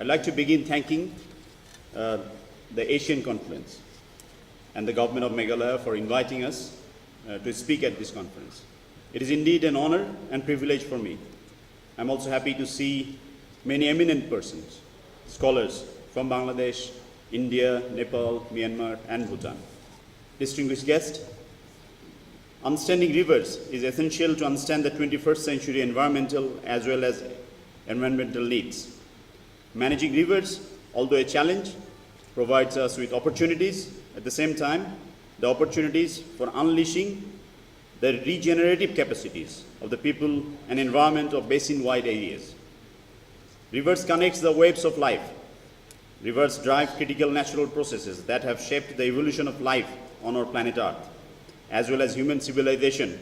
I'd like to begin thanking the Asian Confluence and the government of Meghalaya for inviting us to speak at this conference. It is indeed an honor and privilege for me. I'm also happy to see many eminent persons, scholars from Bangladesh, India, Nepal, Myanmar, and Bhutan. Distinguished guests, understanding rivers is essential to understand the 21st century environmental as well as environmental needs. Managing rivers, although a challenge, provides us with opportunities. At the same time, the opportunities for unleashing the regenerative capacities of the people and environment of basin-wide areas. Rivers connect the webs of life. Rivers drive critical natural processes that have shaped the evolution of life on our planet Earth, as well as human civilization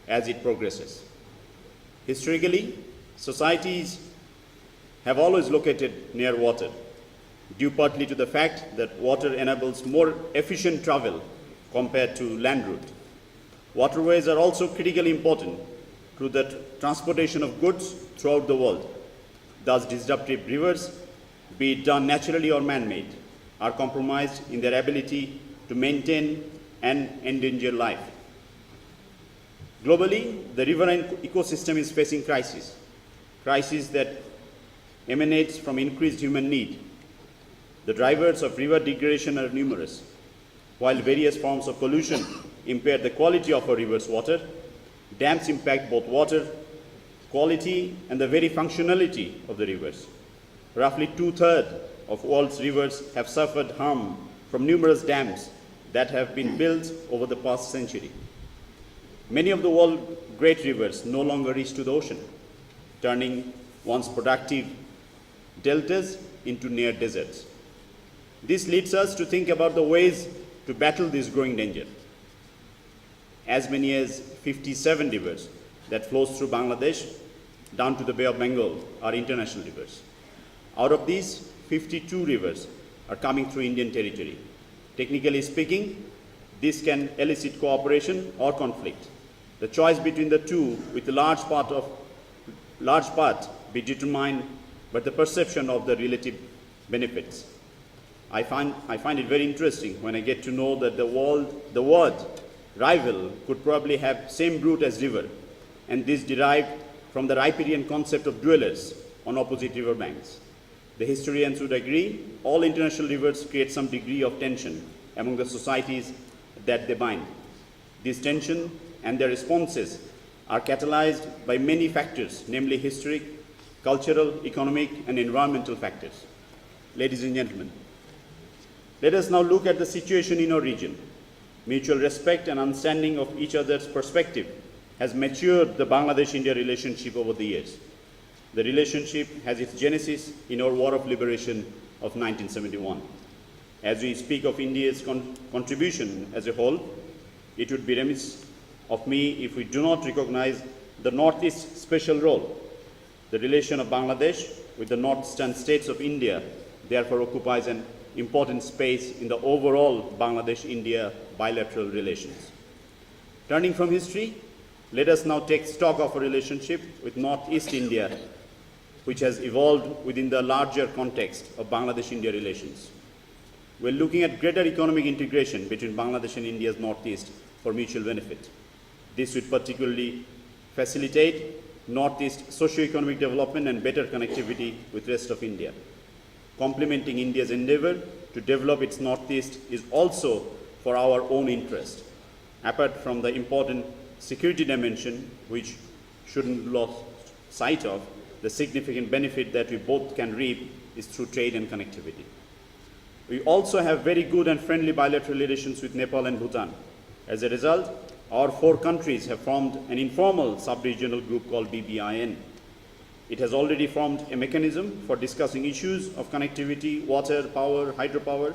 as it progresses. Historically, societies have always located near water, due partly to the fact that water enables more efficient travel compared to land route. Waterways are also critically important to the transportation of goods throughout the world. Thus, disruptive rivers, be it done naturally or man-made, are compromised in their ability to maintain and endanger life. Globally, the riverine ecosystem is facing crises that emanates from increased human need. The drivers of river degradation are numerous. While various forms of pollution impair the quality of a river's water, dams impact both water quality and the very functionality of the rivers. Roughly 2/3 of world's rivers have suffered harm from numerous dams that have been built over the past century. Many of the world's great rivers no longer reach to the ocean, turning once productive deltas into near deserts. This leads us to think about the ways to battle this growing danger. As many as 57 rivers that flows through Bangladesh down to the Bay of Bengal are international rivers. Out of these, 52 rivers are coming through Indian territory. Technically speaking, this can elicit cooperation or conflict. The choice between the two, with a large part be determined by the perception of the relative benefits. I find it very interesting when I get to know that the word rival could probably have same root as river, and this derived from the riparian concept of dwellers on opposite river banks. The historians would agree all international rivers create some degree of tension among the societies that they bind. This tension and their responses are catalyzed by many factors, namely historic, cultural, economic, and environmental factors. Ladies and gentlemen, let us now look at the situation in our region. Mutual respect and understanding of each other's perspective has matured the Bangladesh-India relationship over the years. The relationship has its genesis in our War of Liberation of 1971. As we speak of India's contribution as a whole, it would be remiss of me if we do not recognize the Northeast's special role. The relation of Bangladesh with the northeastern states of India therefore occupies an important space in the overall Bangladesh-India bilateral relations. Turning from history, let us now take stock of our relationship with Northeast India, which has evolved within the larger context of Bangladesh-India relations. We're looking at greater economic integration between Bangladesh and India's Northeast for mutual benefit. This would particularly facilitate Northeast socio-economic development and better connectivity with the rest of India. Complementing India's endeavor to develop its Northeast is also for our own interest. Apart from the important security dimension, which shouldn't be lost sight of, the significant benefit that we both can reap is through trade and connectivity. We also have very good and friendly bilateral relations with Nepal and Bhutan. As a result, our 4 countries have formed an informal sub-regional group called BBIN. It has already formed a mechanism for discussing issues of connectivity, water, power, hydropower.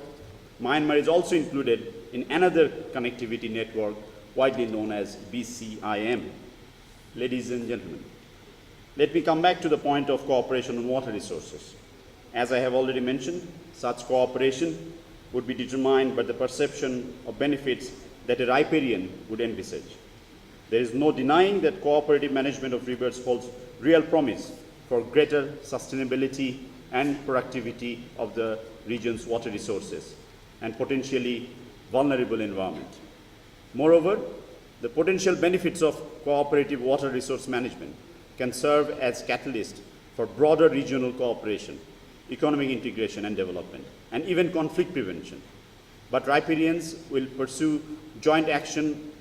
Myanmar is also included in another connectivity network widely known as BCIM. Ladies and gentlemen, let me come back to the point of cooperation on water resources. As I have already mentioned, such cooperation would be determined by the perception of benefits that a riparian would envisage. There is no denying that cooperative management of rivers holds real promise for greater sustainability and productivity of the region's water resources and potentially vulnerable environment. Moreover, the potential benefits of cooperative water resource management can serve as catalyst for broader regional cooperation, economic integration and development, and even conflict prevention. But riparians will pursue joint action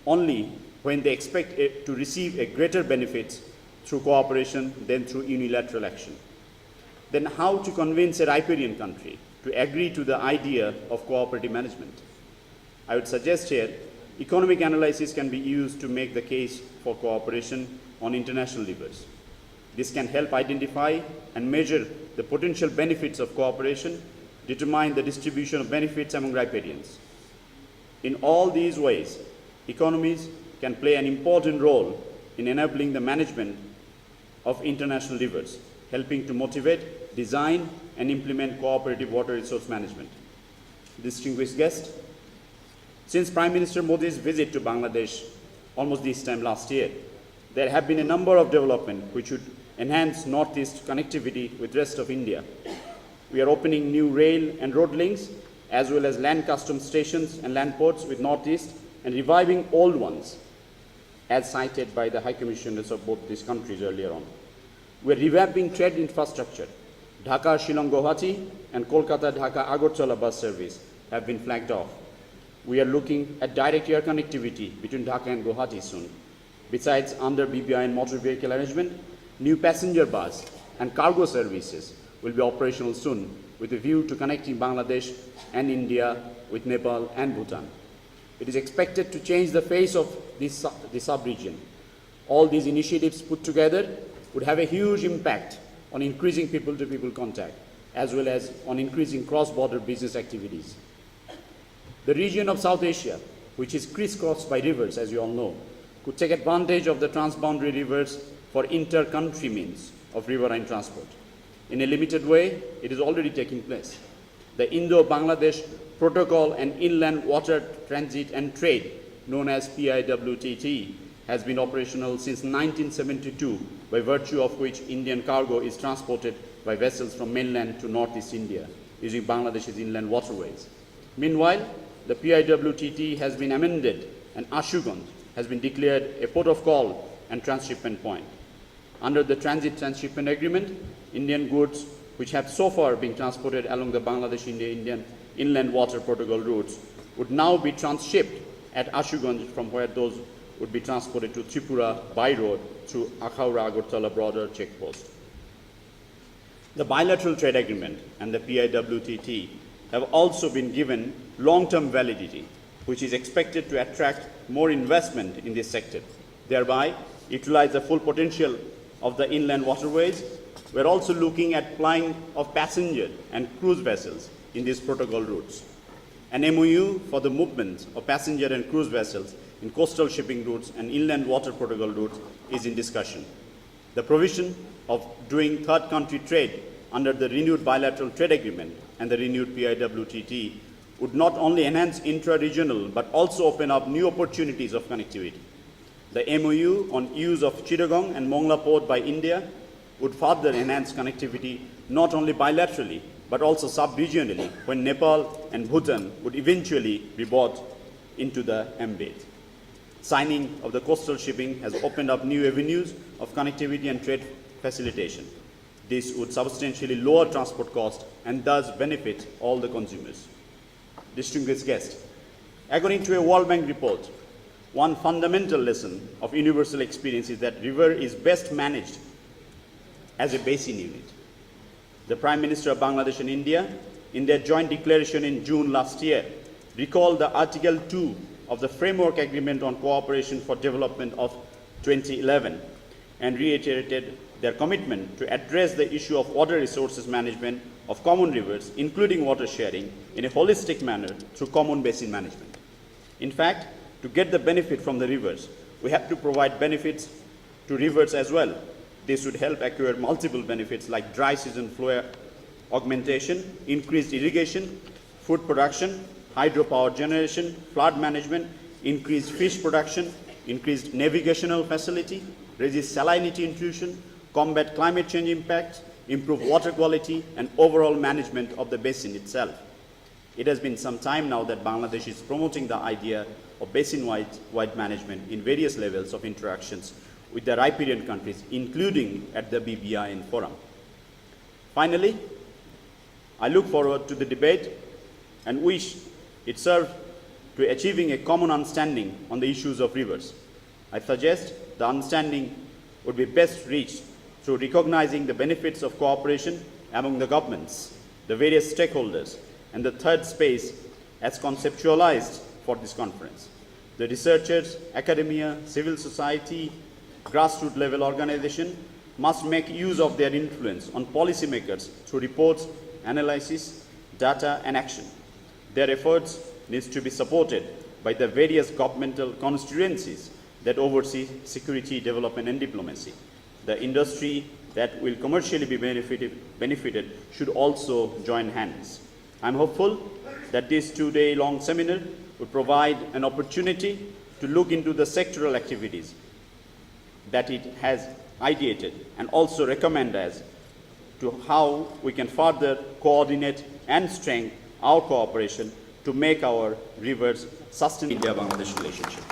only when they expect it to receive a greater benefits through cooperation than through unilateral action. Then how to convince a riparian country to agree to the idea of cooperative management? I would suggest here, economic analysis can be used to make the case for cooperation on international levers. This can help identify and measure the potential benefits of cooperation, determine the distribution of benefits among riparians. In all these ways, economies can play an important role in enabling the management of international rivers, helping to motivate, design, and implement cooperative water resource management. Distinguished guests, since Prime Minister Modi's visit to Bangladesh almost this time last year, there have been a number of developments which would enhance Northeast connectivity with the rest of India. We are opening new rail and road links, as well as land customs stations and land ports with Northeast, and reviving old ones, as cited by the High Commissioners of both these countries earlier on. We are revamping trade infrastructure. Dhaka Shillong Guwahati and Kolkata Dhaka Agartala bus service have been flagged off. We are looking at direct air connectivity between Dhaka and Guwahati soon. Besides, under BPI and motor vehicle arrangement, new passenger bus and cargo services will be operational soon, with a view to connecting Bangladesh and India with Nepal and Bhutan. It is expected to change the face of this sub-region. All these initiatives put together would have a huge impact on increasing people-to-people contact, as well as on increasing cross-border business activities. The region of South Asia, which is crisscrossed by rivers, as you all know, could take advantage of the transboundary rivers for inter-country means of riverine transport. In a limited way, it is already taking place. The Indo-Bangladesh Protocol and Inland Water Transit and Trade, known as PIWTT, has been operational since 1972, by virtue of which Indian cargo is transported by vessels from mainland to northeast India, using Bangladesh's inland waterways. Meanwhile, the PIWTT has been amended, and Ashuganj has been declared a port of call and transshipment point. Under the transit transshipment agreement, Indian goods which have so far been transported along the Bangladesh-Indian inland water protocol routes would now be transshipped at Ashuganj, from where those would be transported to Tripura by road through Akhaura-Agartala border checkpost. The bilateral trade agreement and the PIWTT have also been given long-term validity, which is expected to attract more investment in this sector, thereby utilize the full potential of the inland waterways. We're also looking at flying of passenger and cruise vessels in these protocol routes. An MOU for the movement of passenger and cruise vessels in coastal shipping routes and inland water protocol routes is in discussion. The provision of doing third country trade under the renewed bilateral trade agreement and the renewed PIWTT would not only enhance intra-regional but also open up new opportunities of connectivity. The MOU on use of Chittagong and Mongla port by India would further enhance connectivity not only bilaterally but also sub-regionally, when Nepal and Bhutan would eventually be brought into the ambit. Signing of the coastal shipping has opened up new avenues of connectivity and trade facilitation. This would substantially lower transport costs and thus benefit all the consumers. Distinguished guests, according to a World Bank report, one fundamental lesson of universal experience is that river is best managed as a basin unit. The Prime Minister of Bangladesh and India, in their joint declaration in June last year, recalled the Article 2 of the Framework Agreement on Cooperation for Development of 2011 and reiterated their commitment to address the issue of water resources management of common rivers, including water sharing, in a holistic manner through common basin management. In fact, to get the benefit from the rivers, we have to provide benefits to rivers as well. This would help acquire multiple benefits like dry season flow augmentation, increased irrigation, food production, hydropower generation, flood management, increased fish production, increased navigational facility, resist salinity intrusion, combat climate change impacts, improve water quality, and overall management of the basin itself. It has been some time now that Bangladesh is promoting the idea of basin-wide management in various levels of interactions with the riparian countries, including at the BBIN forum. Finally, I look forward to the debate and wish it serves to achieving a common understanding on the issues of rivers. I suggest the understanding would be best reached through recognizing the benefits of cooperation among the governments, the various stakeholders, and the third space as conceptualized for this conference. The researchers, academia, civil society, grassroots level organization must make use of their influence on policymakers through reports, analysis, data, and action. Their efforts need to be supported by the various governmental constituencies that oversee security, development, and diplomacy. The industry that will commercially be benefited should also join hands. I'm hopeful that this two-day-long seminar will provide an opportunity to look into the sectoral activities that it has ideated and also recommend as to how we can further coordinate and strengthen our cooperation to make our rivers sustain India-Bangladesh relationship.